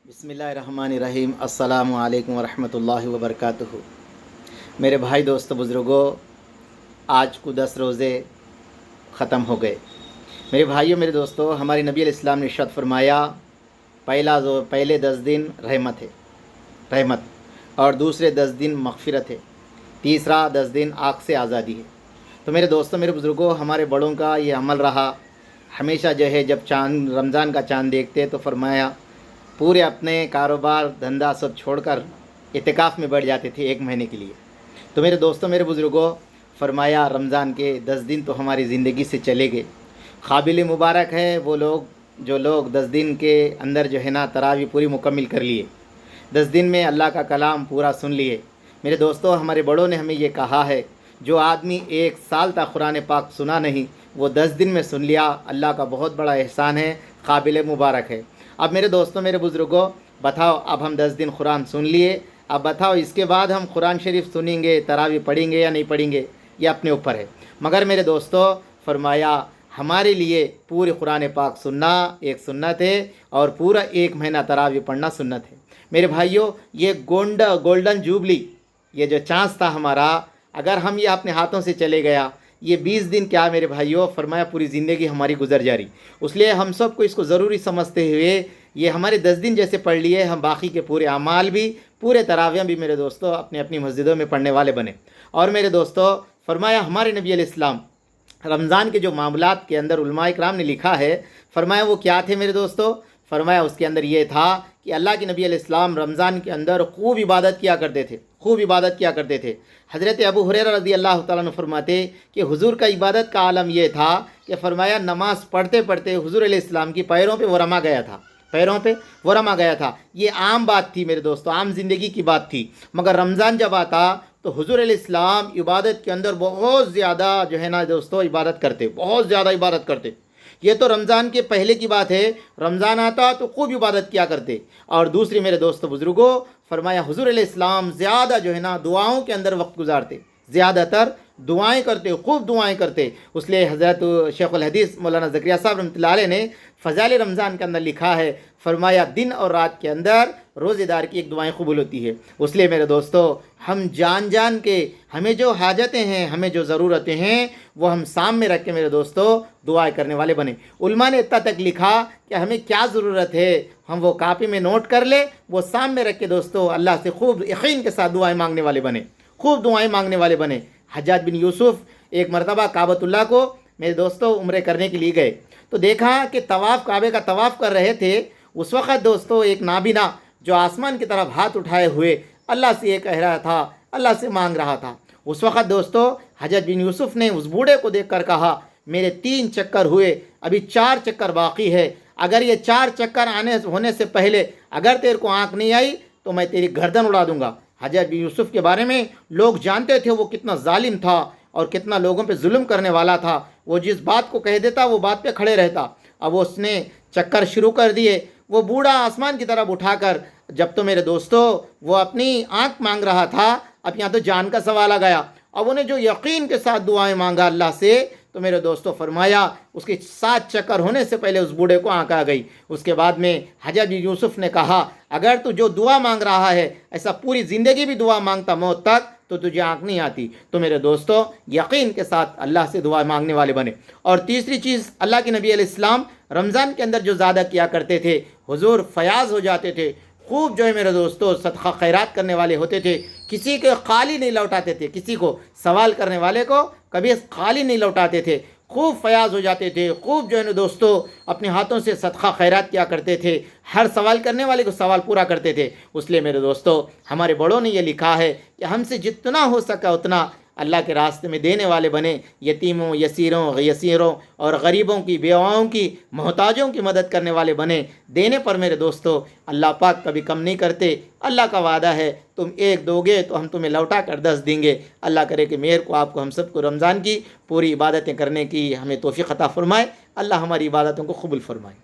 بسم اللہ الرحمن الرحیم۔ السلام علیکم ورحمۃ اللہ وبرکاتہ۔ میرے بھائی دوستو بزرگوں، آج کو 10 روزے ختم ہو گئے۔ میرے بھائیوں میرے دوستو، ہمارے نبی علیہ السلام نے ارشاد فرمایا پہلے 10 دن رحمت اور دوسرے 10 دن مغفرت ہے، تیسرا 10 دن آگ سے آزادی ہے۔ تو میرے دوستو میرے بزرگوں، ہمارے بڑوں کا یہ عمل رہا، ہمیشہ جب رمضان کا چاند دیکھتے تو فرمایا پورے اپنے کاروبار دھندا سب چھوڑ کر اعتکاف میں بیٹھ جاتے تھے 1 مہینے کے لیے۔ تو میرے دوستوں میرے بزرگوں، فرمایا رمضان کے 10 دن تو ہماری زندگی سے چلے گئے۔ قابل مبارک ہے وہ لوگ جو 10 دن کے اندر تراویح پوری مکمل کر لیے، 10 دن میں اللہ کا کلام پورا سن لیے۔ میرے دوستوں، ہمارے بڑوں نے ہمیں یہ کہا ہے، جو آدمی 1 سال تک قرآن پاک سنا نہیں، وہ 10 دن میں سن لیا، اللہ کا بہت بڑا احسان ہے، قابل مبارک ہے۔ اب میرے دوستوں میرے بزرگوں، بتاؤ اب ہم 10 دن قرآن سن لیے، اب بتاؤ اس کے بعد ہم قرآن شریف سنیں گے، تراویح پڑھیں گے یا نہیں پڑھیں گے، یہ اپنے اوپر ہے۔ مگر میرے دوستوں، فرمایا ہمارے لیے پورے قرآن پاک سننا ایک سنت ہے، اور پورا 1 مہینہ تراویح پڑھنا سنت ہے۔ میرے بھائیوں، یہ گولڈن جوبلی، یہ جو چانس تھا ہمارا، اگر ہم یہ اپنے ہاتھوں سے چلے گیا، یہ 20 دن کیا میرے بھائیوں، فرمایا پوری زندگی ہماری گزر جا رہی۔ اس لیے ہم سب کو اس کو ضروری سمجھتے ہوئے یہ ہمارے 10 دن جیسے پڑھ لیے، ہم باقی کے پورے اعمال بھی، پورے تراویح بھی میرے دوستوں اپنی اپنی مسجدوں میں پڑھنے والے بنے۔ اور میرے دوستوں، فرمایا ہمارے نبی علیہ السلام رمضان کے جو معاملات کے اندر علماء کرام نے لکھا ہے، فرمایا وہ کیا تھے میرے دوستوں؟ فرمایا اس کے اندر یہ تھا کہ اللہ کے نبی علیہ السلام رمضان کے اندر خوب عبادت کیا کرتے تھے۔ حضرت ابو ہریرہ رضی اللہ تعالیٰ عنہ فرماتے کہ حضور کا عبادت کا عالم یہ تھا کہ فرمایا نماز پڑھتے پڑھتے حضور علیہ السلام کی پیروں پہ وہ رما گیا تھا۔ یہ عام بات تھی میرے دوستو، عام زندگی کی بات تھی۔ مگر رمضان جب آتا تو حضور علیہ السلام عبادت کے اندر بہت زیادہ دوستو بہت زیادہ عبادت کرتے۔ یہ تو رمضان کے پہلے کی بات ہے، رمضان آتا تو خوب عبادت کیا کرتے۔ اور دوسری میرے دوستو بزرگوں، فرمایا حضور علیہ السلام زیادہ دعاؤں کے اندر وقت گزارتے، زیادہ تر دعائیں کرتے، خوب دعائیں کرتے۔ اس لیے حضرت شیخ الحدیث مولانا زکریا صاحب رحمۃ اللہ علیہ نے فضائل رمضان کے اندر لکھا ہے، فرمایا دن اور رات کے اندر روزے دار کی ایک دعائیں قبول ہوتی ہے۔ اس لیے میرے دوستو، ہم جان کے ہمیں جو حاجتیں ہیں، ہمیں جو ضرورتیں ہیں، وہ ہم سامنے رکھ کے میرے دوستو دعائیں کرنے والے بنے۔ علماء نے اتنا تک لکھا کہ ہمیں کیا ضرورت ہے، ہم وہ کاپی میں نوٹ کر لے، وہ سامنے رکھ کے دوستو اللہ سے خوب یقین کے ساتھ دعائیں مانگنے والے بنے۔ حجاج بن یوسف ایک مرتبہ کعبۃ اللہ کو میرے دوستو عمرے کرنے کے لیے گئے، تو دیکھا کہ کعبے کا طواف کر رہے تھے۔ اس وقت دوستو ایک نابینا جو آسمان کی طرف ہاتھ اٹھائے ہوئے اللہ سے یہ کہہ رہا تھا، اللہ سے مانگ رہا تھا۔ اس وقت دوستو حجاج بن یوسف نے اس بوڑھے کو دیکھ کر کہا، میرے 3 چکر ہوئے، ابھی 4 چکر باقی ہے، اگر یہ 4 چکر ہونے سے پہلے اگر تیرے کو آنکھ نہیں آئی تو میں تیری گردن اڑا دوں گا۔ حجاج بن یوسف کے بارے میں لوگ جانتے تھے وہ کتنا ظالم تھا اور کتنا لوگوں پہ ظلم کرنے والا تھا۔ وہ جس بات کو کہہ دیتا وہ بات پہ کھڑے رہتا۔ اب اس نے چکر شروع کر دیے، وہ بوڑھا آسمان کی طرف اٹھا کر، جب تو میرے دوستو وہ اپنی آنکھ مانگ رہا تھا، اب یہاں تو جان کا سوال آ گیا۔ اب انہیں جو یقین کے ساتھ دعائیں مانگا اللہ سے، تو میرے دوستو فرمایا اس کے 7 چکر ہونے سے پہلے اس بوڑھے کو آنکھ آ گئی۔ اس کے بعد میں حجاج بن یوسف نے کہا، اگر تو جو دعا مانگ رہا ہے ایسا پوری زندگی بھی دعا مانگتا موت تک تو تجھے آنکھ نہیں آتی۔ تو میرے دوستو یقین کے ساتھ اللہ سے دعا مانگنے والے بنے۔ اور تیسری چیز، اللہ کے نبی علیہ السلام رمضان کے اندر جو زیادہ کیا کرتے تھے، حضور فیاض ہو جاتے تھے، خوب میرے دوستو صدقہ خیرات کرنے والے ہوتے تھے، کسی کے خالی نہیں لوٹاتے تھے، کسی کو سوال کرنے والے کو کبھی خالی نہیں لوٹاتے تھے، خوب فیاض ہو جاتے تھے، خوب دوستو اپنے ہاتھوں سے صدقہ خیرات کیا کرتے تھے، ہر سوال کرنے والے کو سوال پورا کرتے تھے۔ اس لیے میرے دوستو ہمارے بڑوں نے یہ لکھا ہے کہ ہم سے جتنا ہو سکا اتنا اللہ کے راستے میں دینے والے بنے، یتیموں، یسیروں اور غریبوں کی، بیواؤں کی، محتاجوں کی مدد کرنے والے بنے۔ دینے پر میرے دوستو اللہ پاک کبھی کم نہیں کرتے۔ اللہ کا وعدہ ہے، تم 1 دو گے تو ہم تمہیں لوٹا کر 10 دیں گے۔ اللہ کرے کہ میرے کو، آپ کو، ہم سب کو رمضان کی پوری عبادتیں کرنے کی ہمیں توفیق عطا فرمائے۔ اللہ ہماری عبادتوں کو قبول فرمائے۔